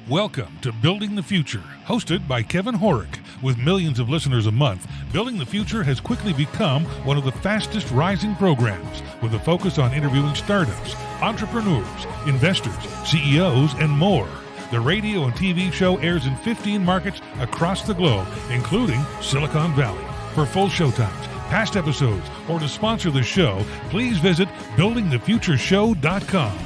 Welcome to Building the Future, hosted by Kevin Horick. With millions of listeners a month, Building the Future has quickly become one of the fastest rising programs, with a focus on interviewing startups, entrepreneurs, investors, CEOs, and more. The radio and TV show airs in 15 markets across the globe, including Silicon Valley. For full showtimes, past episodes, or to sponsor the show, please visit buildingthefutureshow.com.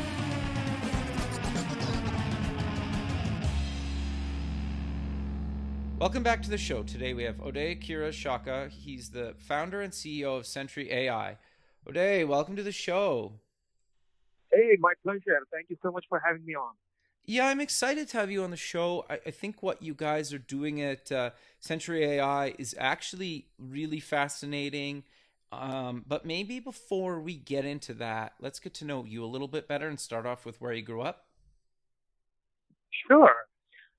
Welcome back to the show. Today we have Uday, Kiran, Chaka. He's the founder and CEO of Sentry AI. Uday, welcome to the show. Hey, my pleasure. Thank you so much for having me on. Yeah, I'm excited to have you on the show. I think what you guys are doing at Sentry AI is actually really fascinating. But maybe before we get into that, let's get to know you a little bit better and start off with where you grew up. Sure.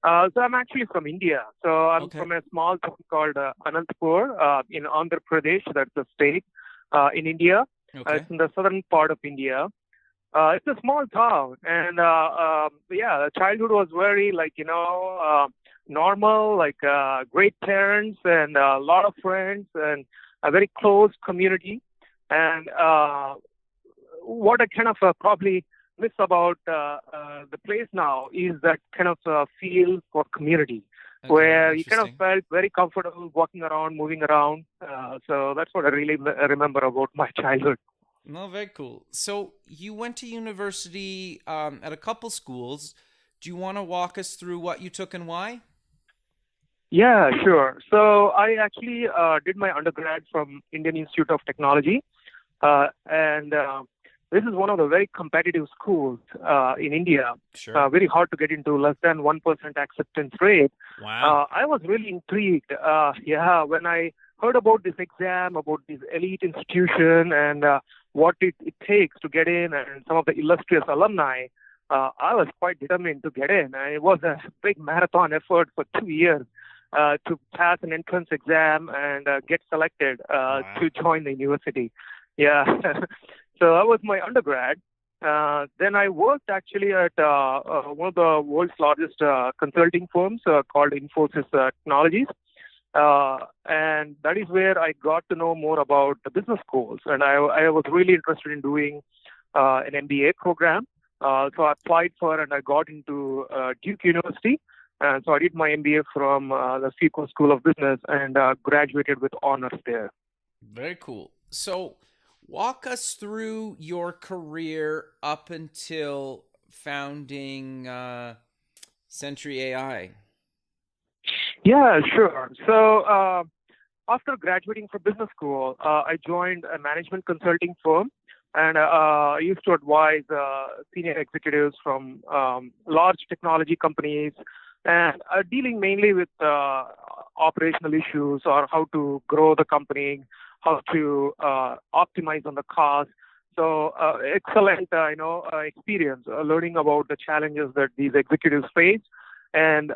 So I'm actually from India. So I'm Okay. from a small town called Anantapur in Andhra Pradesh. That's the state in India. Okay. It's in the southern part of India. It's a small town, and childhood was very normal, great parents and a lot of friends and a very close community. And what I kind of probably miss about the place now is that kind of feel for community, Okay, where you kind of interesting. felt very comfortable walking around, moving around. So that's what I really remember about my childhood. No, very cool. So you went to university at a couple schools. Do you want to walk us through what you took and why? Yeah, sure. So I actually did my undergrad from Indian Institute of Technology, and this is one of the very competitive schools in India. Sure. Very hard to get into, less than 1% acceptance rate. Wow. I was really intrigued. When I heard about this exam, about this elite institution, and what it takes to get in, and some of the illustrious alumni, I was quite determined to get in. And it was a big marathon effort for 2 years to pass an entrance exam and get selected Wow. to join the university. Yeah. So that was my undergrad. Then I worked actually at one of the world's largest consulting firms called Infosys Technologies. And that is where I got to know more about the business schools. And I was really interested in doing an MBA program. So I applied for and I got into Duke University. And so I did my MBA from the FICO School of Business and graduated with honors there. Very cool. So walk us through your career up until founding Sentry AI. Yeah, sure. So after graduating from business school, I joined a management consulting firm, and I used to advise senior executives from large technology companies, and dealing mainly with operational issues or how to grow the company, how to optimize on the cost. So excellent, experience learning about the challenges that these executives face. And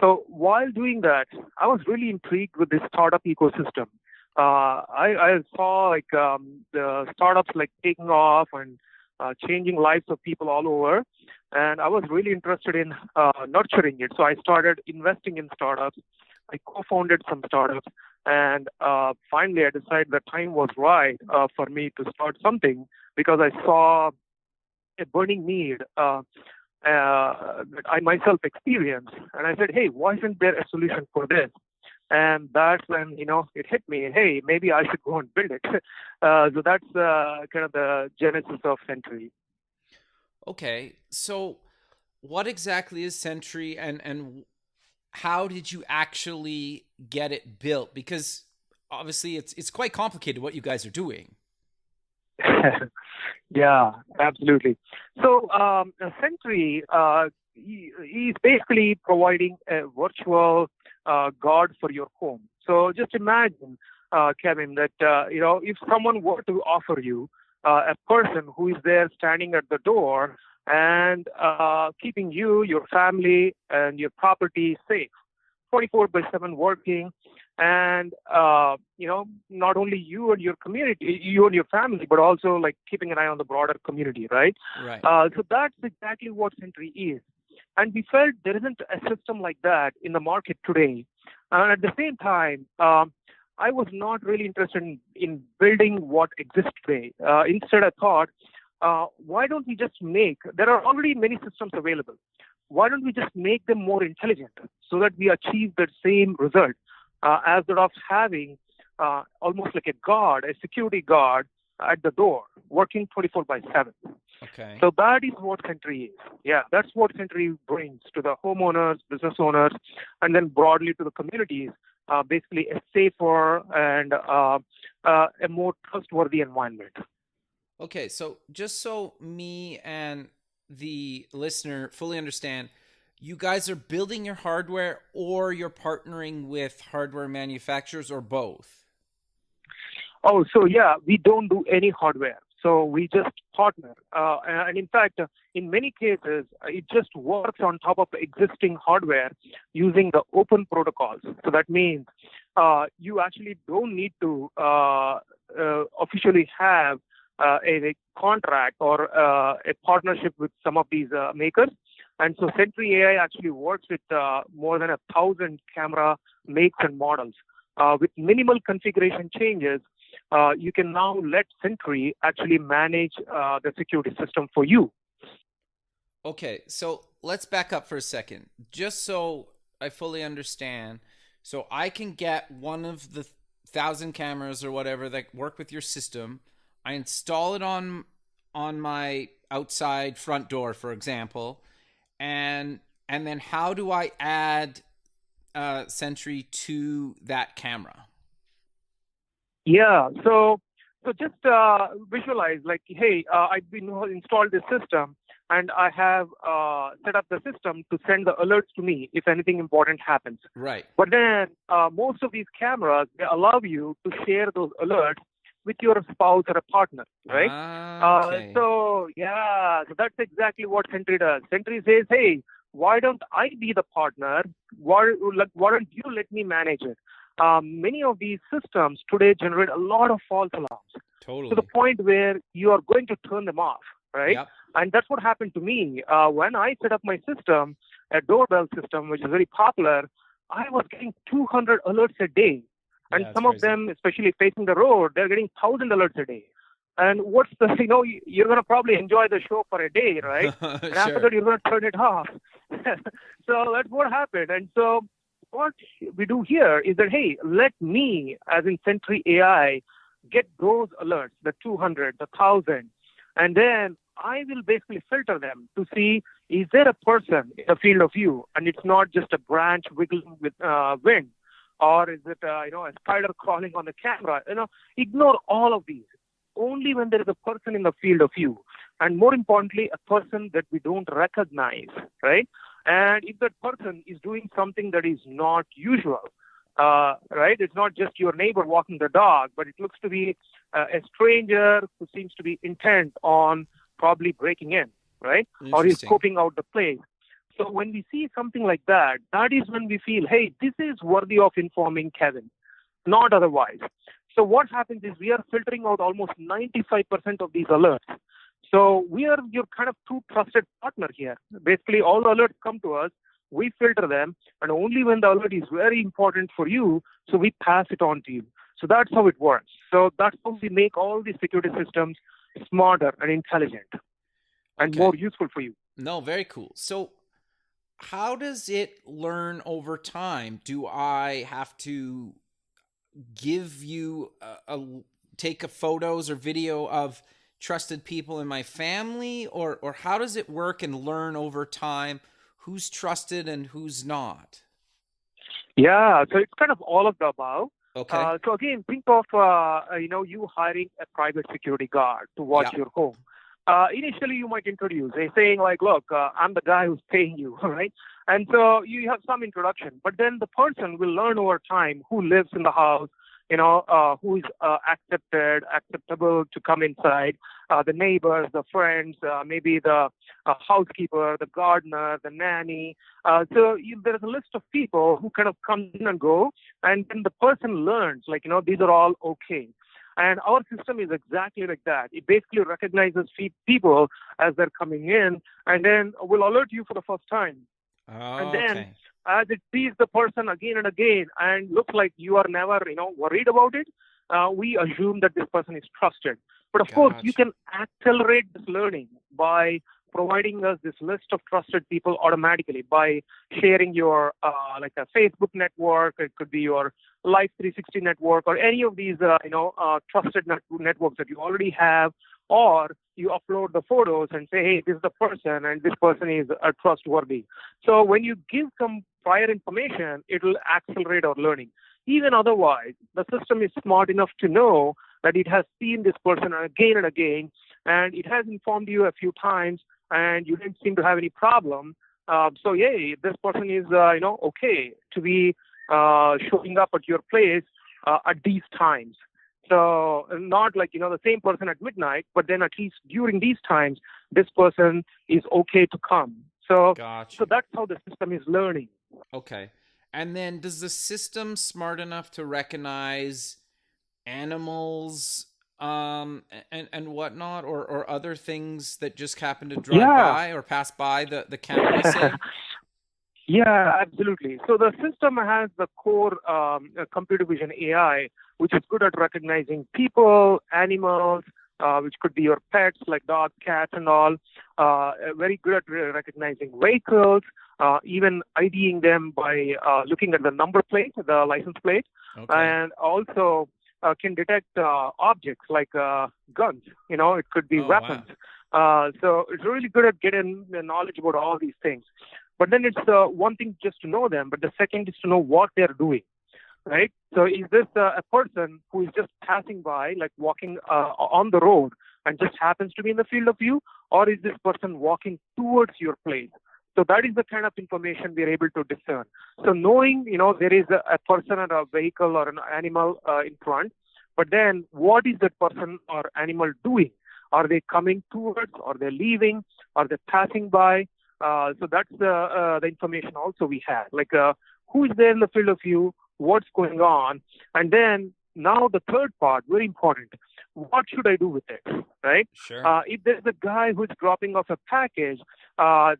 so while doing that, I was really intrigued with this startup ecosystem. I saw the startups taking off and changing lives of people all over, and I was really interested in nurturing it. So I started investing in startups. I co-founded some startups, and finally I decided the time was right for me to start something because I saw a burning need that I myself experienced. And I said, hey, why isn't there a solution for this? And that's when, it hit me, hey, maybe I should go and build it. So that's kind of the genesis of Sentry. Okay. So what exactly is Sentry and how did you actually get it built? Because obviously it's quite complicated what you guys are doing. Yeah, absolutely. So Sentry is basically providing a virtual guard for your home. So just imagine, Kevin, that if someone were to offer you a person who is there standing at the door and keeping you, your family, and your property safe, 24/7 working, and not only you and your community, you and your family, but also keeping an eye on the broader community, right? Right. So that's exactly what Sentry is. And we felt there isn't a system like that in the market today. And at the same time, I was not really interested in building what exists today. Instead, I thought, why don't we just there are already many systems available. Why don't we just make them more intelligent so that we achieve the same result as that of having almost like a security guard at the door, working 24/7. Okay. So that is what Sentry is. Yeah, that's what Sentry brings to the homeowners, business owners, and then broadly to the communities. Basically, a safer and a more trustworthy environment. Okay, so just so me and the listener fully understand, you guys are building your hardware or you're partnering with hardware manufacturers or both? Oh, so yeah, we don't do any hardware. So we just partner. And in fact, in many cases, it just works on top of existing hardware using the open protocols. So that means you actually don't need to officially have a contract or a partnership with some of these makers. And so Sentry AI actually works with more than 1,000 camera makes and models. With minimal configuration changes, you can now let Sentry actually manage the security system for you. Okay, so let's back up for a second. Just so I fully understand, so I can get one of the 1,000 cameras or whatever that work with your system. I install it on my outside front door, for example, and then how do I add Sentry to that camera? Yeah, so just visualize like, hey, I've been installed this system and I have set up the system to send the alerts to me if anything important happens. Right. But then most of these cameras, they allow you to share those alerts with your spouse or a partner, right? Okay. So that's exactly what Sentry does. Sentry says, hey, why don't I be the partner? Why don't you let me manage it? Many of these systems today generate a lot of false alarms Totally. to the point where you are going to turn them off, right? Yep. And that's what happened to me. When I set up my system, a doorbell system, which is very popular, I was getting 200 alerts a day. And Yeah, some crazy. of them, especially facing the road, they're getting 1,000 alerts a day. And what's you're going to probably enjoy the show for a day, right? And after Sure. that, you're going to turn it off. So that's what happened. And so what we do here is that, hey, let me, as in Sentry AI, get those alerts, the 200, the 1,000, and then I will basically filter them to see, is there a person in the field of view? And it's not just a branch wiggling with wind, or is it a spider crawling on the camera? Ignore all of these. Only when there is a person in the field of view, and more importantly, a person that we don't recognize, right? And if that person is doing something that is not usual, right? It's not just your neighbor walking the dog, but it looks to be a stranger who seems to be intent on probably breaking in, right? Or is scoping out the place. So when we see something like that, that is when we feel, hey, this is worthy of informing Kevin, not otherwise. So what happens is we are filtering out almost 95% of these alerts. So we are your kind of true trusted partner here. Basically, all the alerts come to us, we filter them, and only when the alert is very important for you, so we pass it on to you. So that's how it works. So that's how we make all these security systems smarter and intelligent and more useful for you. No, very cool. So how does it learn over time? Do I have to give you take a photos or video of trusted people in my family, or how does it work and learn over time who's trusted and who's not? Yeah, so it's kind of all of the above. Okay. So again, think of you hiring a private security guard to watch your home. Initially, you might introduce, saying like, "Look, I'm the guy who's paying you," right? And so you have some introduction, but then the person will learn over time who lives in the house, who is acceptable to come inside, the neighbors, the friends, maybe the housekeeper, the gardener, the nanny. There's a list of people who kind of come in and go, and then the person learns, these are all okay. And our system is exactly like that. It basically recognizes people as they're coming in, and then will alert you for the first time. And Oh, then okay. as it sees the person again and again and looks like you are never, worried about it, we assume that this person is trusted. But of course, you Gotcha. can accelerate this learning by providing us this list of trusted people automatically by sharing your like a Facebook network. It could be your Life 360 network or any of these trusted networks that you already have, or you upload the photos and say, hey, this is the person and this person is trustworthy. So when you give some prior information, it will accelerate our learning. Even otherwise, the system is smart enough to know that it has seen this person again and again, and it has informed you a few times, and you didn't seem to have any problem. So, yeah, this person is, okay to be showing up at your place at these times. So not like, the same person at midnight, but then at least during these times, this person is okay to come. So Gotcha. that's how the system is learning. Okay. And then does the system smart enough to recognize animals and whatnot, or other things that just happen to drive Yeah. by or pass by the camera, say? Yeah, absolutely. So the system has the core computer vision AI, which is good at recognizing people, animals, which could be your pets like dogs, cats, and all. Very good at recognizing vehicles, even IDing them by looking at the number plate, the license plate, Okay. and also can detect objects like guns. It could be Oh, weapons. wow. So it's really good at getting the knowledge about all these things. But then it's one thing just to know them, but the second is to know what they're doing, right? So is this a person who is just passing by, like walking on the road and just happens to be in the field of view, or is this person walking towards your place? So that is the kind of information we are able to discern. So knowing, there is a person or a vehicle or an animal in front, but then what is that person or animal doing? Are they coming towards? Are they leaving? Are they passing by? So that's the information also we have, like who is there in the field of view, what's going on, and then now the third part, very important, what should I do with it, right? Sure. If there's a guy who's dropping off a package,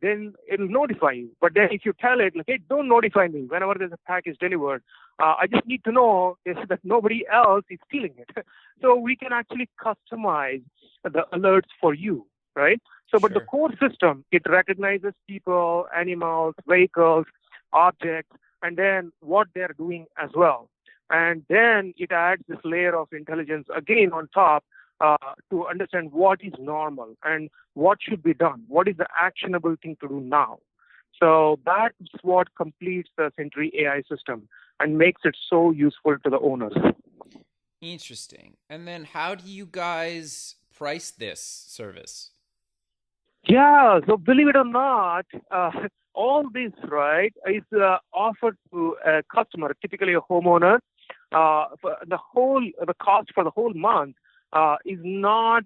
then it'll notify you. But then if you tell it, like, hey, don't notify me whenever there's a package delivered, I just need to know is that nobody else is stealing it. So we can actually customize the alerts for you, right? So, but the Sure. core system, it recognizes people, animals, vehicles, objects, and then what they're doing as well. And then it adds this layer of intelligence again on top to understand what is normal and what should be done. What is the actionable thing to do now? So that's what completes the Sentry AI system and makes it so useful to the owners. Interesting. And then how do you guys price this service? Yeah, so believe it or not, all this, right, is offered to a customer, typically a homeowner. The cost for the whole month is not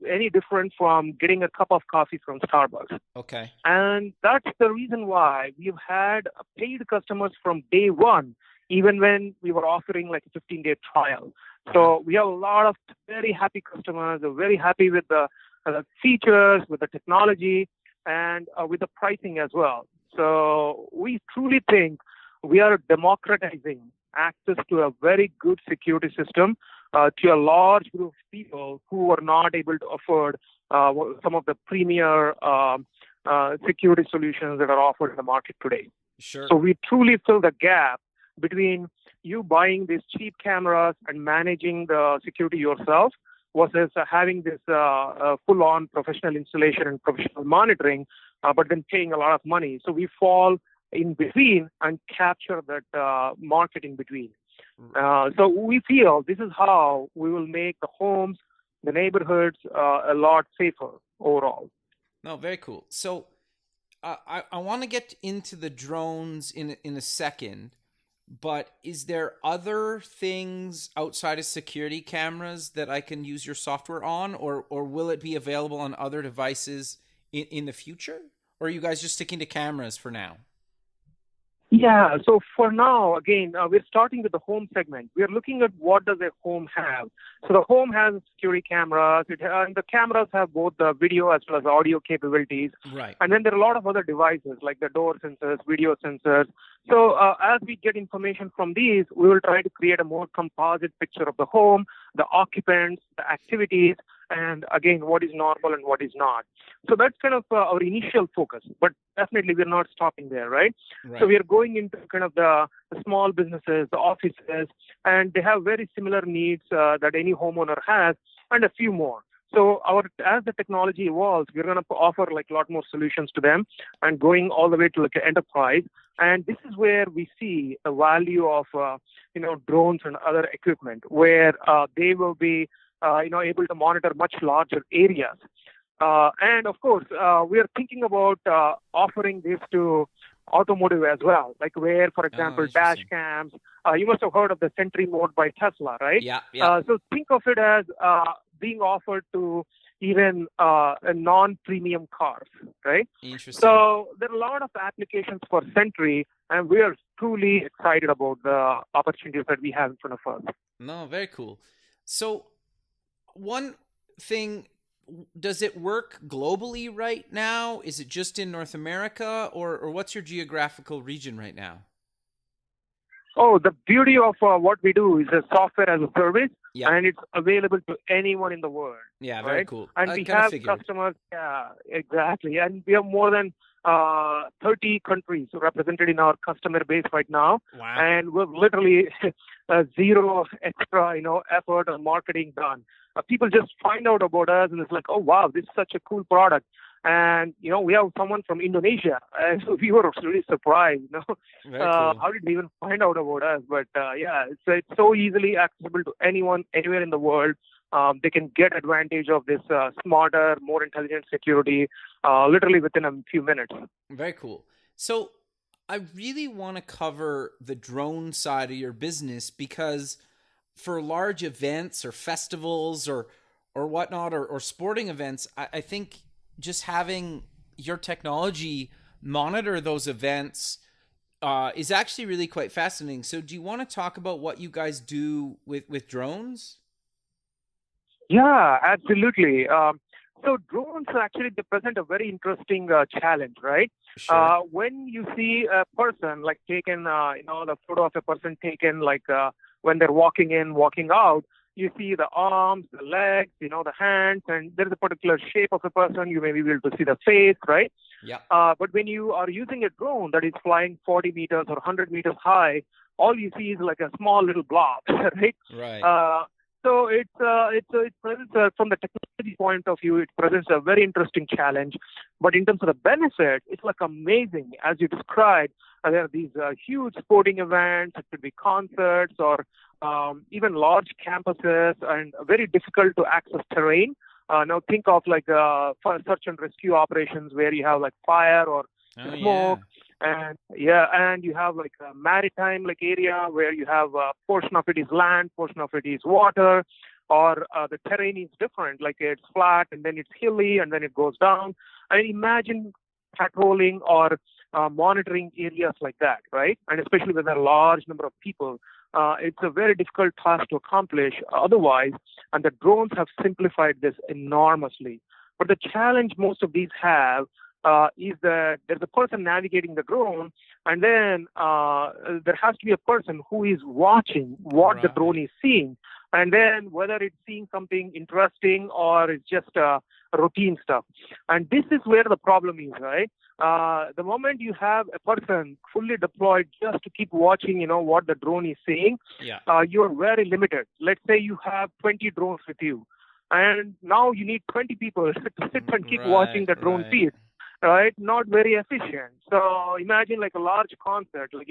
any different from getting a cup of coffee from Starbucks. Okay. And that's the reason why we've had paid customers from day one, even when we were offering like a 15-day trial. Wow. So we have a lot of very happy customers. They're very happy with the features, with the technology, and with the pricing as well. So we truly think we are democratizing access to a very good security system to a large group of people who are not able to afford some of the premier security solutions that are offered in the market today. Sure. So we truly fill the gap between you buying these cheap cameras and managing the security yourself versus having this full-on professional installation and professional monitoring, but then paying a lot of money. So we fall in between and capture that market in between. So we feel this is how we will make the homes, the neighborhoods a lot safer overall. No, very cool. So I want to get into the drones in a second, but is there other things outside of security cameras that I can use your software on, or will it be available on other devices in the future? Or are you guys just sticking to cameras for now? Yeah, so for now, again, we're starting with the home segment. We're looking at what does a home have. So the home has security cameras, and the cameras have both the video as well as audio capabilities. Right. And then there are a lot of other devices like the door sensors, video sensors. So as we get information from these, we will try to create a more composite picture of the home, the occupants, the activities, and again, what is normal and what is not. So that's kind of our initial focus, but definitely we're not stopping there, right? Right. So we are going into kind of the small businesses, the offices, and they have very similar needs that any homeowner has, and a few more. So as the technology evolves, we're going to offer like a lot more solutions to them, and going all the way to like an enterprise. And this is where we see the value of drones and other equipment, where they will be able to monitor much larger areas. And of course, we are thinking about offering this to automotive as well, like where, for example, dash interesting. cams. You must have heard of the Sentry mode by Tesla, right? Yeah, yeah. So think of it as being offered to even non-premium cars, right? Interesting. So there are a lot of applications for Sentry, and we are truly excited about the opportunities that we have in front of us. No, very cool. So one thing, does it work globally right now? Is it just in North America, or what's your geographical region right now? Oh, the beauty of what we do is a software as a service, Yeah. and it's available to anyone in the world. Yeah, very Right? cool. And I we kind of have figured. customers, yeah, exactly. And we have more than 30 countries represented in our customer base right now. Wow. And we've literally zero extra, effort or marketing done. People just find out about us, and it's like, oh, wow, this is such a cool product. And, we have someone from Indonesia. And we were really surprised, Very cool. how did they even find out about us? But yeah, it's so easily accessible to anyone, anywhere in the world. They can get advantage of this smarter, more intelligent security literally within a few minutes. Very cool. So I really want to cover the drone side of your business, because for large events or festivals or whatnot, or sporting events, I think just having your technology monitor those events is actually really quite fascinating. So do you want to talk about what you guys do with drones? Yeah, absolutely. So drones actually they present a very interesting challenge, right? Sure. When you see a person like taken, the photo of a person taken like when they're walking in, walking out, you see the arms, the legs, the hands, and there's a particular shape of a person. You may be able to see the face, right? Yeah. But when you are using a drone that is flying 40 meters or 100 meters high, all you see is like a small little blob, right? Right. So it presents from the technology point of view, it presents a very interesting challenge. But in terms of the benefit, it's like amazing. As you described, there are these huge sporting events. It could be concerts or even large campuses and very difficult to access terrain. Now think of like for search and rescue operations where you have like fire or smoke. And you have like a maritime like area where you have a portion of it is land, portion of it is water, or the terrain is different, like it's flat and then it's hilly and then it goes down. And imagine patrolling or monitoring areas like that, right? And especially with a large number of people, it's a very difficult task to accomplish otherwise. And the drones have simplified this enormously. But the challenge most of these have is that there's a person navigating the drone, and then there has to be a person who is watching what the drone is seeing, and then whether it's seeing something interesting or it's just routine stuff. And this is where the problem is, right? The moment you have a person fully deployed just to keep watching, what the drone is seeing, you're very limited. Let's say you have 20 drones with you, and now you need 20 people to sit and keep watching the drone feed. Right, not very efficient. So imagine like a large concert, like,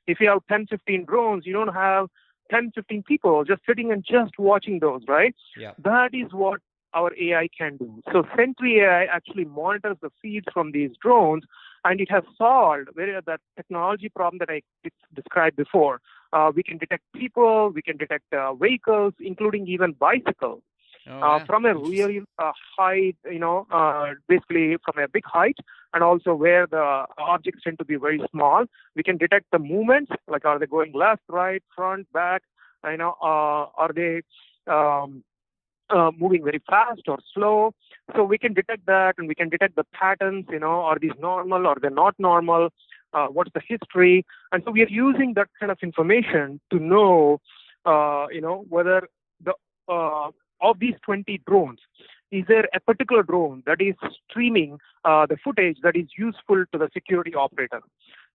if you have 10, 15 drones, you don't have 10, 15 people just sitting and just watching those, right? Yeah. That is what our AI can do. So Sentry AI actually monitors the feeds from these drones, and it has solved that technology problem that I described before. We can detect people, we can detect vehicles, including even bicycles. Oh, wow. from a really height, basically from a big height, and also where the objects tend to be very small. We can detect the movements, like are they going left, right, front, back, are they moving very fast or slow. So we can detect that, and we can detect the patterns, are these normal or they're not normal? What's the history? And so we are using that kind of information to know, whether the of these 20 drones, is there a particular drone that is streaming the footage that is useful to the security operator?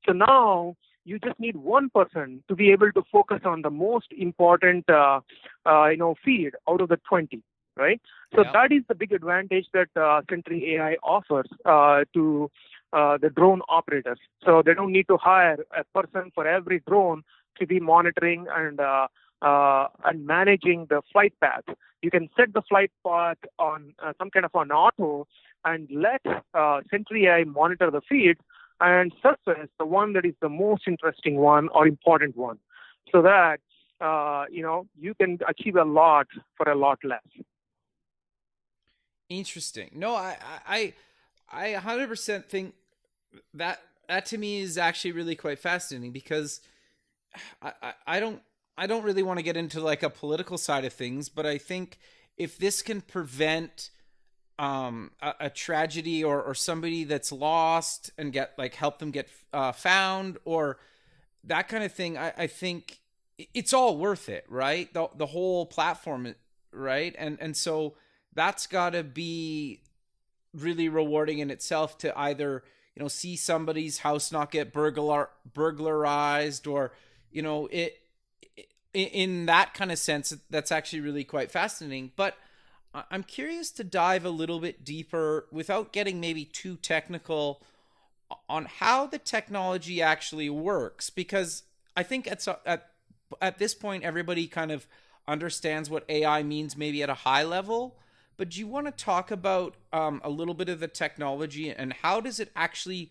So now you just need one person to be able to focus on the most important, feed out of the 20, right? So that is the big advantage that Sentry AI offers to the drone operators. So they don't need to hire a person for every drone to be monitoring and managing the flight path. You can set the flight path on some kind of an auto and let Sentry AI monitor the feed and surface the one that is the most interesting one or important one, so that you can achieve a lot for a lot less. Interesting. No, I 100% think that to me is actually really quite fascinating, because I don't really want to get into like a political side of things, but I think if this can prevent a tragedy or somebody that's lost and help them get found or that kind of thing, I think it's all worth it, right? The whole platform, right? And so that's got to be really rewarding in itself, to either see somebody's house not get burglarized, or in that kind of sense. That's actually really quite fascinating. But I'm curious to dive a little bit deeper, without getting maybe too technical, on how the technology actually works, because I think at this point everybody kind of understands what AI means, maybe at a high level. But do you want to talk about a little bit of the technology, and how does it actually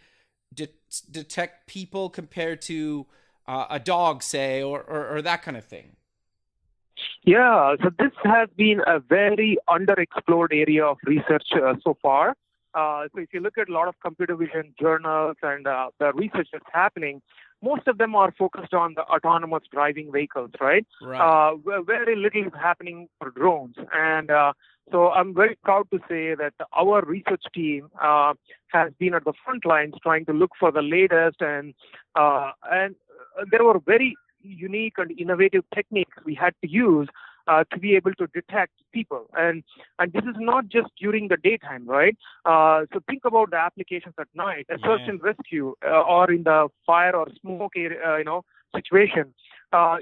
detect people compared to a dog, say, or that kind of thing? Yeah, so this has been a very underexplored area of research so far. So if you look at a lot of computer vision journals and the research that's happening, most of them are focused on the autonomous driving vehicles, right? Right. Very little is happening for drones. And so I'm very proud to say that our research team has been at the front lines trying to look for the latest, and there were very unique and innovative techniques we had to use to be able to detect people. And this is not just during the daytime, right? So think about the applications at night, a search and rescue, or in the fire or smoke area, situation.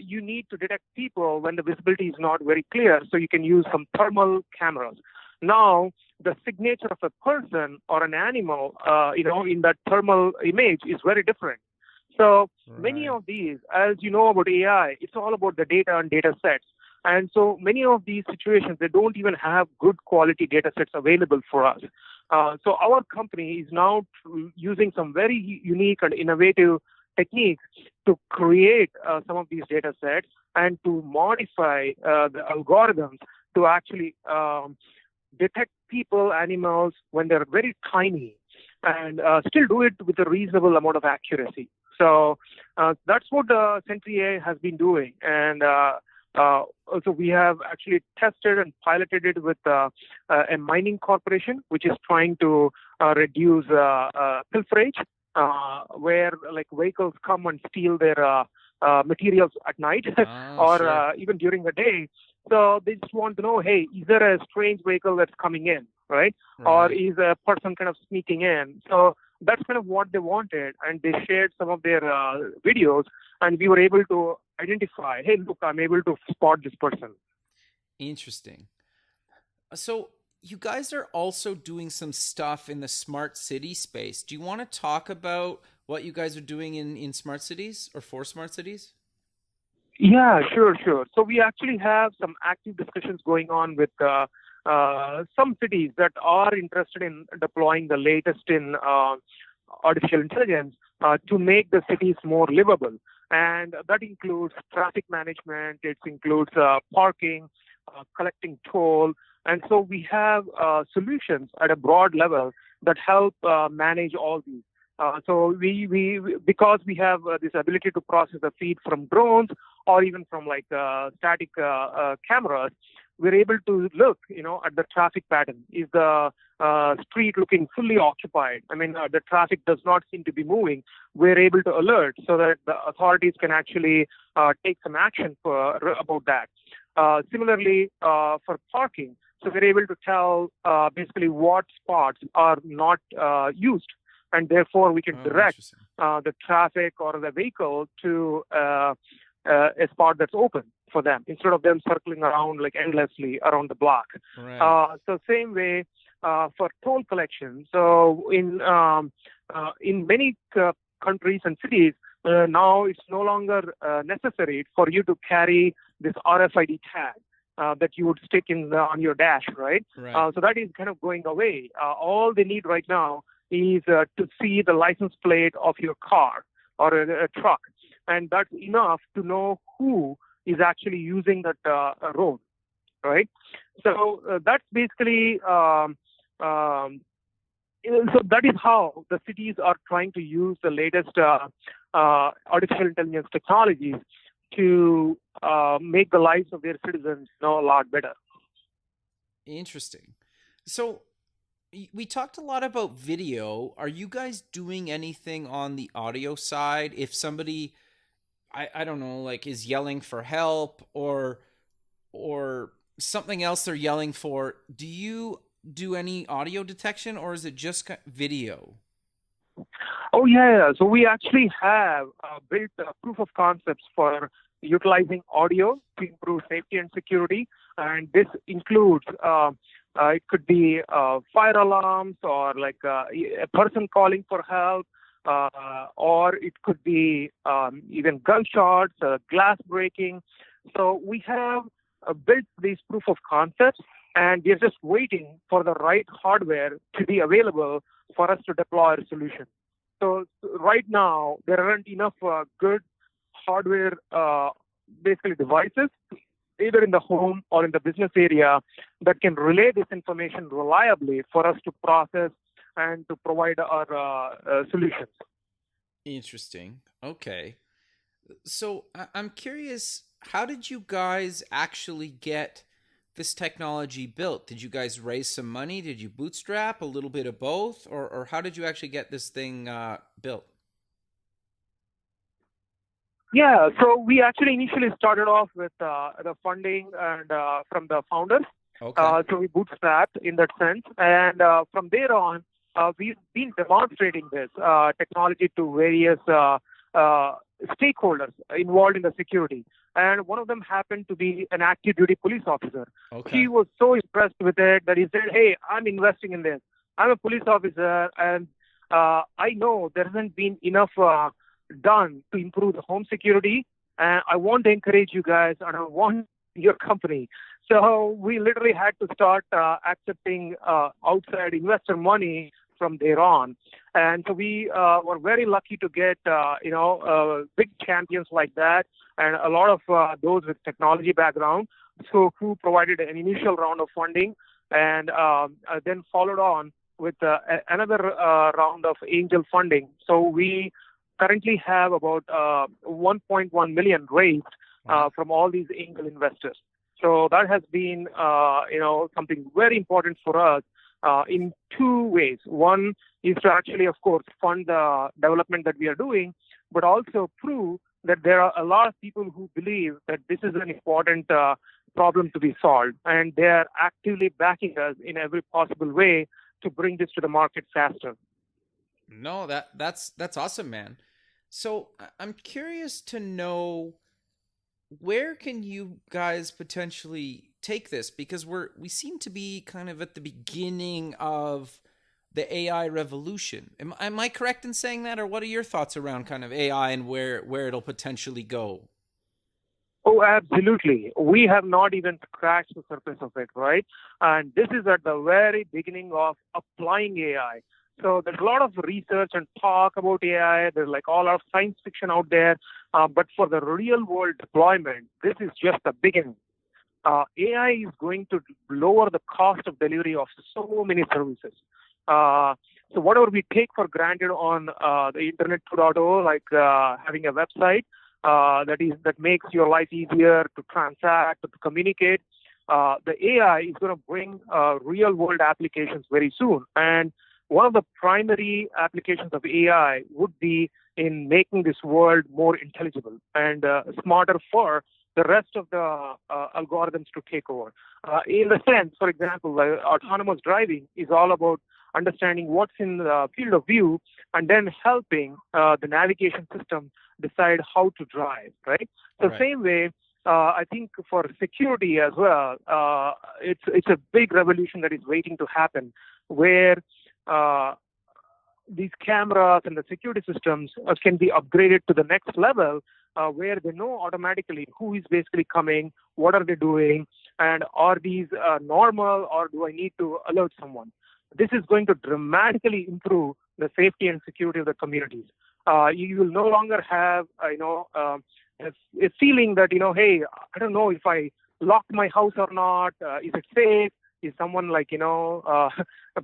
You need to detect people when the visibility is not very clear, so you can use some thermal cameras. Now, the signature of a person or an animal, in that thermal image is very different. So many of these, as you know about AI, it's all about the data and data sets. And so many of these situations, they don't even have good quality data sets available for us. So our company is now using some very unique and innovative techniques to create some of these data sets and to modify the algorithms to actually detect people, animals, when they're very tiny, and still do it with a reasonable amount of accuracy. So that's what Sentry AI has been doing. And also we have actually tested and piloted it with a mining corporation, which is trying to reduce pilferage, where like vehicles come and steal their materials at night or even during the day. So they just want to know, hey, is there a strange vehicle that's coming in, right? Or is a person kind of sneaking in? So that's kind of what they wanted, and they shared some of their videos, and we were able to identify, hey, look, I'm able to spot this person. Interesting. So you guys are also doing some stuff in the smart city space. Do you want to talk about what you guys are doing in smart cities or for smart cities? Yeah, sure. So we actually have some active discussions going on with some cities that are interested in deploying the latest in artificial intelligence to make the cities more livable. And that includes traffic management, it includes parking, collecting toll, And so we have solutions at a broad level that help manage all these. So we because we have this ability to process the feed from drones or even from like static cameras, we're able to look, at the traffic pattern. Is the street looking fully occupied? I mean, the traffic does not seem to be moving. We're able to alert so that the authorities can actually take some action about that. Similarly, for parking, so we're able to tell basically what spots are not used, and therefore we can direct the traffic or the vehicle to a spot that's open for them instead of them circling around like endlessly around the block. Right. So same way for toll collection. So in many countries and cities, now it's no longer necessary for you to carry this RFID tag that you would stick on your dash, right? So that is kind of going away. All they need right now is to see the license plate of your car or a truck, and that's enough to know who is actually using that road, right? So that's basically so that is how the cities are trying to use the latest artificial intelligence technologies to make the lives of their citizens a lot better. Interesting. So we talked a lot about video. Are you guys doing anything on the audio side? If somebody, I don't know, like is yelling for help or something else they're yelling for, do you do any audio detection or is it just video? Oh, yeah. So we actually have built proof of concepts for utilizing audio to improve safety and security. And this includes, it could be fire alarms or like a person calling for help, or it could be even gunshots, glass breaking. So we have built these proof of concepts, and we're just waiting for the right hardware to be available for us to deploy a solution. So right now, there aren't enough good hardware, basically devices, either in the home or in the business area, that can relay this information reliably for us to process and to provide our solutions. Interesting. Okay. So I'm curious, how did you guys actually get this technology built? Did you guys raise some money? Did you bootstrap? A little bit of both? Or how did you actually get this thing built? Yeah, so we actually initially started off with the funding and from the founders. Okay. So we bootstrapped in that sense. And from there on, we've been demonstrating this technology to various stakeholders involved in the security. And one of them happened to be an active duty police officer. Okay. He was so impressed with it that he said, "Hey, I'm investing in this. I'm a police officer, and I know there hasn't been enough done to improve the home security, and I want to encourage you guys, and I want your company." So we literally had to start accepting outside investor money from there on. And so we were very lucky to get, big champions like that, and a lot of those with technology background, so who provided an initial round of funding, and then followed on with another round of angel funding. So we currently have about 1.1 million raised from all these angel investors. So that has been, something very important for us in two ways. One is to actually, of course, fund the development that we are doing, but also prove that there are a lot of people who believe that this is an important problem to be solved, and they are actively backing us in every possible way to bring this to the market faster. No, that's awesome, man. So I'm curious to know, where can you guys potentially take this? Because we seem to be kind of at the beginning of the AI revolution. Am I correct in saying that, or what are your thoughts around kind of AI and where it'll potentially go? Oh, absolutely. We have not even scratched the surface of it, right? And this is at the very beginning of applying AI. So there's a lot of research and talk about AI. There's like all of science fiction out there. But for the real world deployment, this is just the beginning. AI is going to lower the cost of delivery of so many services. So whatever we take for granted on the Internet 2.0, like having a website that makes your life easier to transact, to communicate, the AI is going to bring real world applications very soon. And one of the primary applications of AI would be in making this world more intelligible and smarter for the rest of the algorithms to take over. In the sense, for example, autonomous driving is all about understanding what's in the field of view and then helping the navigation system decide how to drive, right? So Right. same way, I think for security as well, it's a big revolution that is waiting to happen, where uh, these cameras and the security systems can be upgraded to the next level, where they know automatically who is basically coming, what are they doing, and are these normal, or do I need to alert someone? This is going to dramatically improve the safety and security of the communities. You will no longer have, a feeling that, hey, I don't know if I locked my house or not. Is it safe? Is someone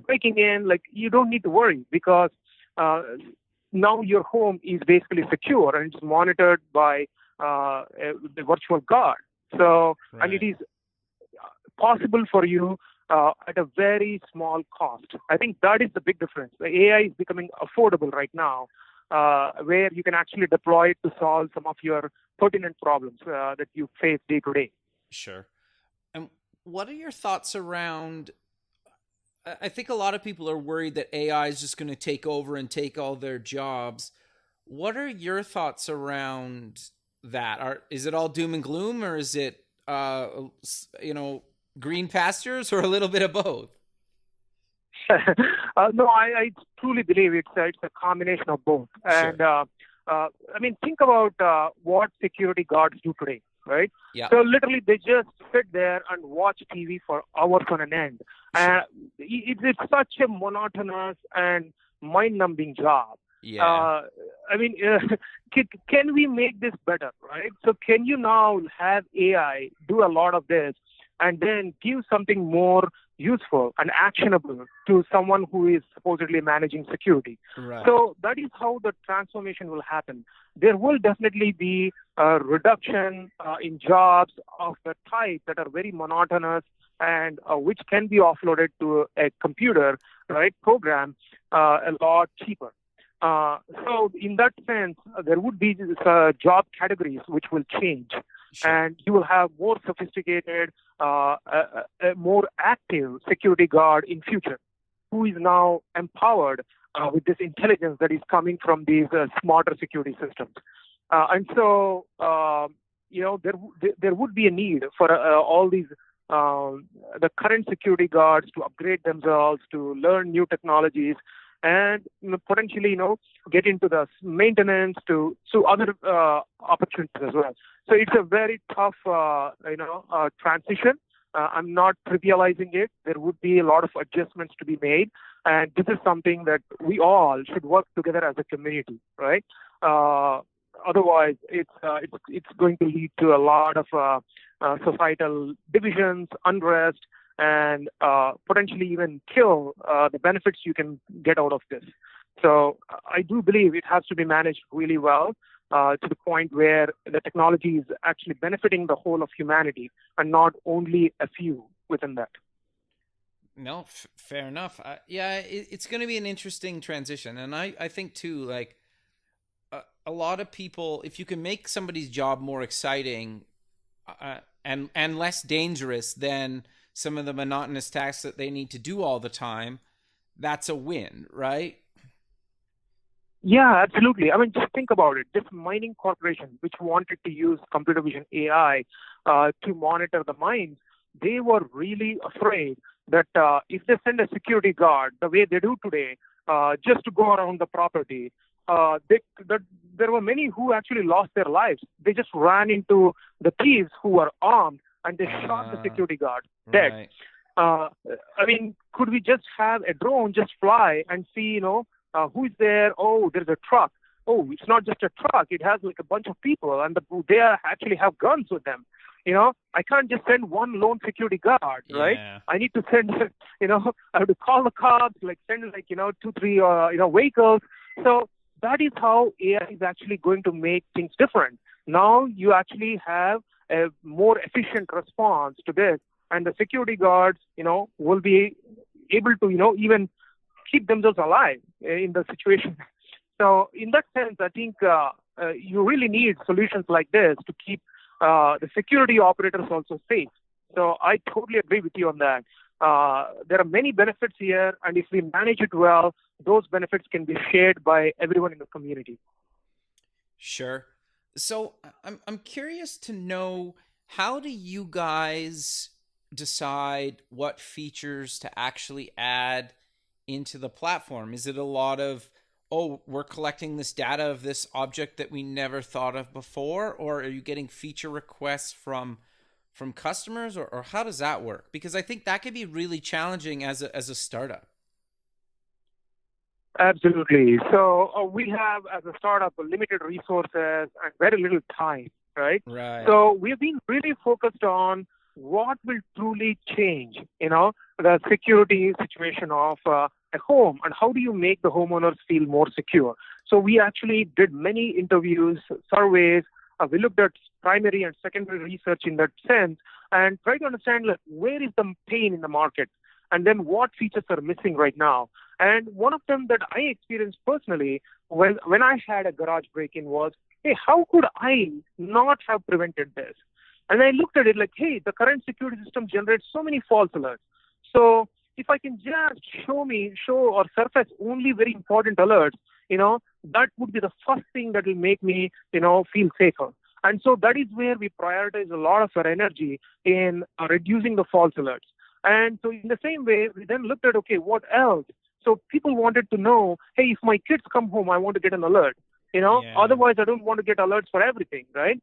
breaking in? Like, you don't need to worry, because uh, now your home is basically secure and it's monitored by the virtual guard. So, and it Right. is possible for you at a very small cost. I think that is the big difference. The AI is becoming affordable right now, where you can actually deploy it to solve some of your pertinent problems that you face day to day. Sure. And what are your thoughts around? I think a lot of people are worried that AI is just going to take over and take all their jobs. What are your thoughts around that? Is it all doom and gloom, or is it green pastures, or a little bit of both? No, I truly believe it's a combination of both. Sure. And I mean, think about what security guards do today, right? Yeah. So literally, they just sit there and watch TV for hours on an end. Sure. It's such a monotonous and mind-numbing job. Yeah. Uh, I mean, can we make this better, right? So can you now have AI do a lot of this and then give something more useful and actionable to someone who is supposedly managing security? Right. So that is how the transformation will happen. There will definitely be a reduction in jobs of the type that are very monotonous and which can be offloaded to a computer, right, program a lot cheaper. So in that sense, there would be job categories which will change, Sure. and you will have more sophisticated, a more active security guard in future, who is now empowered with this intelligence that is coming from these smarter security systems. And so, there would be a need for all these the current security guards to upgrade themselves, to learn new technologies, and potentially, get into the maintenance to other opportunities as well. So it's a very tough, transition. I'm not trivializing it. There would be a lot of adjustments to be made, and this is something that we all should work together as a community, right? Otherwise, it's going to lead to a lot of societal divisions, unrest, and potentially even kill the benefits you can get out of this. So I do believe it has to be managed really well, to the point where the technology is actually benefiting the whole of humanity and not only a few within that. No, fair enough. Yeah, it's going to be an interesting transition, and I think too, like a lot of people, if you can make somebody's job more exciting and less dangerous than some of the monotonous tasks that they need to do all the time, that's a win, right? Yeah, absolutely. I mean, just think about it. This mining corporation, which wanted to use computer vision AI to monitor the mines, they were really afraid that if they send a security guard the way they do today, just to go around the property, that there were many who actually lost their lives. They just ran into the thieves who were armed, and they shot the security guard dead. Right. I mean, could we just have a drone just fly and see, who is there? Oh, there's a truck. Oh, it's not just a truck. It has like a bunch of people, and they actually have guns with them. I can't just send one lone security guard, right? Yeah. I need to send, I have to call the cops, like send like, 2, 3, vehicles. So that is how AI is actually going to make things different. Now you actually have a more efficient response to this, and the security guards, will be able to, even keep themselves alive in the situation. So in that sense, I think you really need solutions like this to keep the security operators also safe. So I totally agree with you on that. There are many benefits here, and if we manage it well, those benefits can be shared by everyone in the community. Sure. So I'm curious to know, how do you guys decide what features to actually add into the platform? Is it a lot of, oh, we're collecting this data of this object that we never thought of before, or are you getting feature requests from customers, or how does that work? Because I think that could be really challenging as a startup. Absolutely. So we have, as a startup, limited resources and very little time, right? Right. So we've been really focused on what will truly change, the security situation of a home, and how do you make the homeowners feel more secure. So we actually did many interviews, surveys. We looked at primary and secondary research in that sense and tried to understand, like, where is the pain in the market, and then what features are missing right now. And one of them that I experienced personally when I had a garage break-in was, hey, how could I not have prevented this? And I looked at it like, hey, the current security system generates so many false alerts. So if I can just show or surface only very important alerts, that would be the first thing that will make me, feel safer. And so that is where we prioritize a lot of our energy in reducing the false alerts. And so in the same way, we then looked at, okay, what else? So people wanted to know, hey, if my kids come home, I want to get an alert. Yeah. Otherwise I don't want to get alerts for everything, right?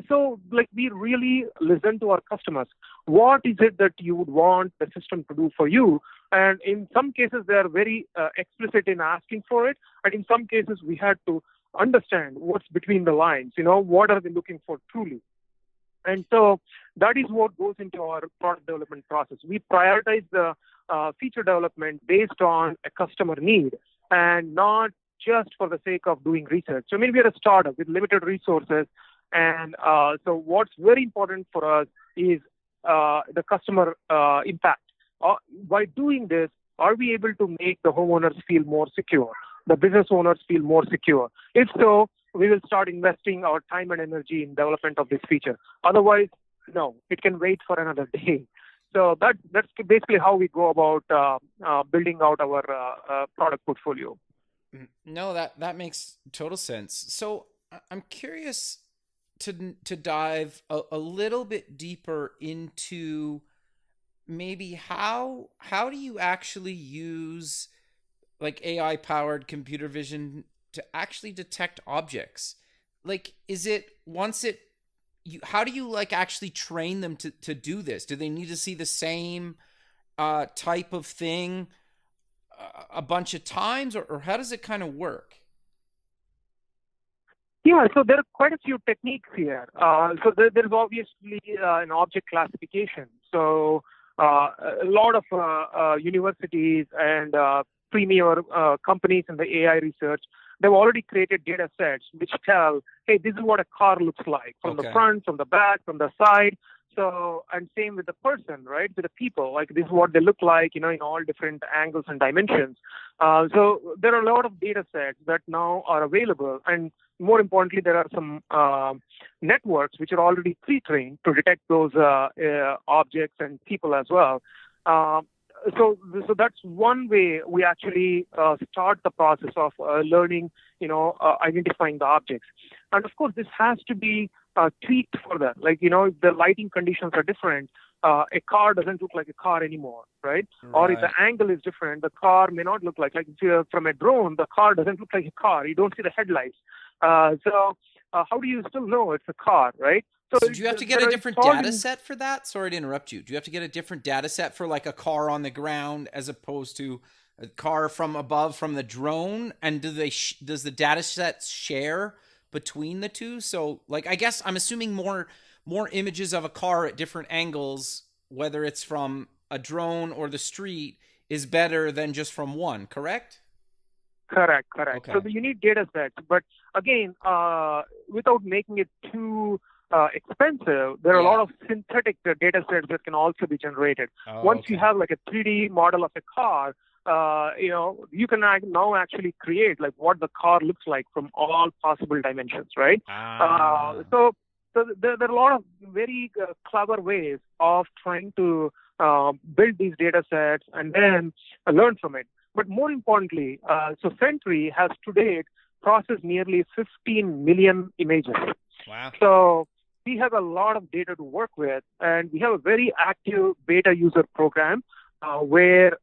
So we really listen to our customers. What is it that you would want the system to do for you? And in some cases, they are very explicit in asking for it. And in some cases, we had to understand what's between the lines. What are they looking for truly? And so that is what goes into our product development process. We prioritize the feature development based on a customer need, and not just for the sake of doing research. So, we are a startup with limited resources. And so what's very important for us is the customer impact. By doing this, are we able to make the homeowners feel more secure, the business owners feel more secure? If so, we will start investing our time and energy in development of this feature. Otherwise, no, it can wait for another day. So that's basically how we go about building out our product portfolio. No, that makes total sense. So I'm curious to dive a little bit deeper into maybe how do you actually use like AI powered computer vision to actually detect objects? Like, is it how do you like actually train them to do this? Do they need to see the same type of thing a bunch of times, or how does it kind of work? Yeah, so there are quite a few techniques here. So there's obviously an object classification. So a lot of universities and premier companies in the AI research, they've already created data sets which tell, hey, this is what a car looks like from the front, from the back, from the side. So, and same with the person, right? With the people, like this is what they look like, in all different angles and dimensions. So there are a lot of data sets that now are available. And more importantly, there are some networks which are already pre-trained to detect those objects and people as well. So that's one way we actually start the process of learning, identifying the objects. And of course, this has to be tweaked further. Like, if the lighting conditions are different, a car doesn't look like a car anymore, right? Or if the angle is different, the car may not look like if you're from a drone, the car doesn't look like a car. You don't see the headlights. So how do you still know it's a car, right? So do you have to get a different data set for that? Sorry to interrupt you. Do you have to get a different data set for like a car on the ground as opposed to a car from above from the drone? And does the data sets share between the two? So like, I guess I'm assuming more more images of a car at different angles, whether it's from a drone or the street, is better than just from one, correct? Correct. Okay. So you need data sets, but again, without making it too expensive, there are a lot of synthetic data sets that can also be generated. Once you have like a 3D model of a car, you can now actually create like what the car looks like from all possible dimensions, right? So there are a lot of very clever ways of trying to build these data sets and then learn from it. But more importantly, so Sentry has to date processed nearly 15 million images. Wow. So we have a lot of data to work with, and we have a very active beta user program where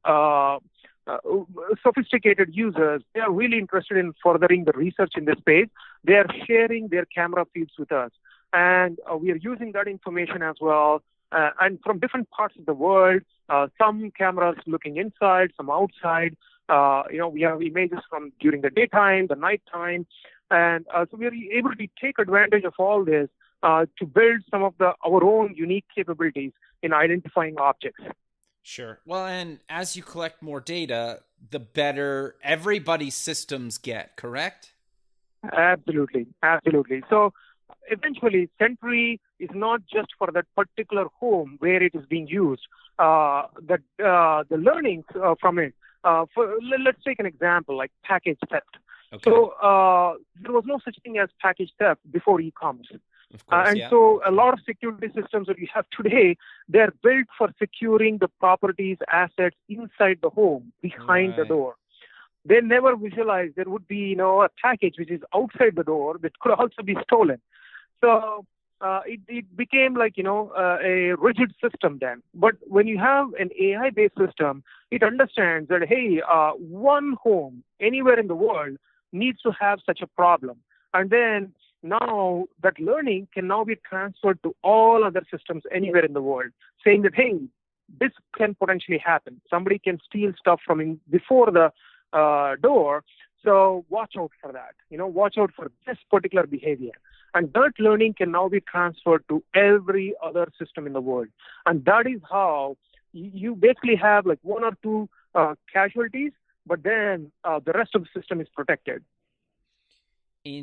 sophisticated users, they are really interested in furthering the research in this space. They are sharing their camera feeds with us, and we are using that information as well. And from different parts of the world, some cameras looking inside, some outside. We have images from during the daytime, the nighttime, and so we are able to take advantage of all this to build some of our own unique capabilities in identifying objects. Sure. Well, and as you collect more data, the better everybody's systems get, correct? Absolutely. So eventually, Sentry is not just for that particular home where it is being used. The learnings from it. Let's take an example like package theft. Okay. So there was no such thing as package theft before e-commerce. Of course, So a lot of security systems that we have today, they're built for securing the properties, assets inside the home, behind the door. They never visualized there would be, a package which is outside the door that could also be stolen. So it became like, a rigid system then. But when you have an AI-based system, it understands that, hey, one home anywhere in the world needs to have such a problem. And then now that learning can now be transferred to all other systems anywhere in the world, saying that, hey, this can potentially happen. Somebody can steal stuff from before the door. So watch out for that. Watch out for this particular behavior. And that learning can now be transferred to every other system in the world. And that is how you basically have like one or two casualties, but then the rest of the system is protected.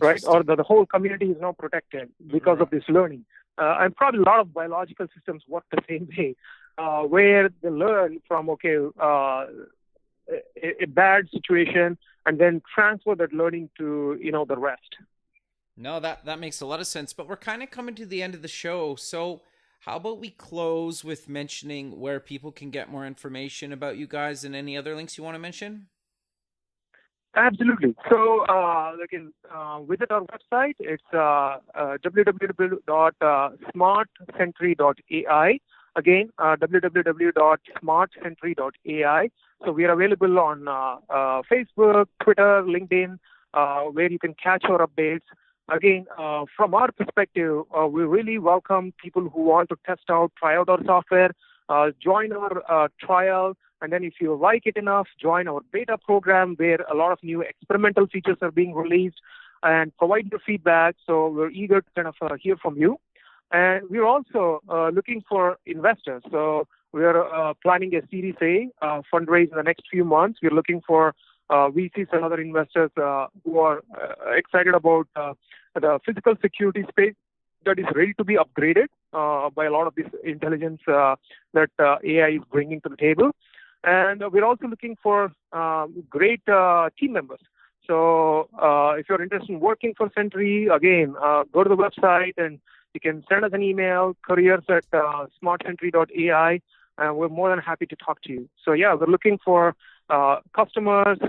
Right? Or the whole community is now protected because of this learning. And probably a lot of biological systems work the same way, where they learn from, a bad situation and then transfer that learning to, the rest. No, that makes a lot of sense, but we're kind of coming to the end of the show. So how about we close with mentioning where people can get more information about you guys and any other links you want to mention? Absolutely. So they can visit our website. It's www.smartsentry.ai. Again, www.smartsentry.ai. So we are available on Facebook, Twitter, LinkedIn, where you can catch our updates. Again, from our perspective, we really welcome people who want to try out our software, join our trial, and then if you like it enough, join our beta program where a lot of new experimental features are being released, and provide your feedback. So we're eager to kind of hear from you. And we're also looking for investors. So we're planning a Series A fundraise in the next few months. We're looking for VCs and other investors who are excited about the physical security space that is ready to be upgraded by a lot of this intelligence that AI is bringing to the table. And we're also looking for great team members. So if you're interested in working for Sentry, again, go to the website and you can send us an email, careers@smartsentry.ai, and we're more than happy to talk to you. So yeah, we're looking for customers,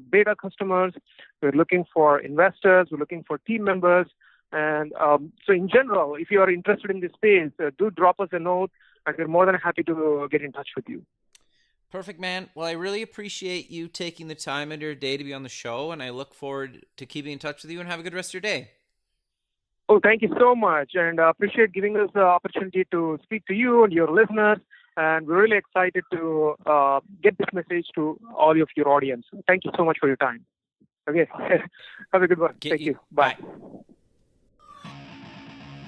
beta customers. We're looking for investors. We're looking for team members. And so in general, if you are interested in this space, do drop us a note, and we're more than happy to get in touch with you. Perfect, man. Well, I really appreciate you taking the time in your day to be on the show, and I look forward to keeping in touch with you, and have a good rest of your day. Oh, thank you so much, and appreciate giving us the opportunity to speak to you and your listeners. And we're really excited to get this message to all of your audience. Thank you so much for your time. Okay, have a good one. Thank you. Bye.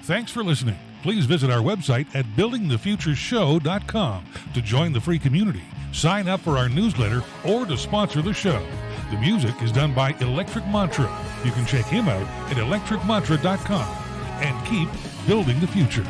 Thanks for listening. Please visit our website at buildingthefutureshow.com to join the free community, sign up for our newsletter, or to sponsor the show. The music is done by Electric Mantra. You can check him out at electricmantra.com and keep building the future.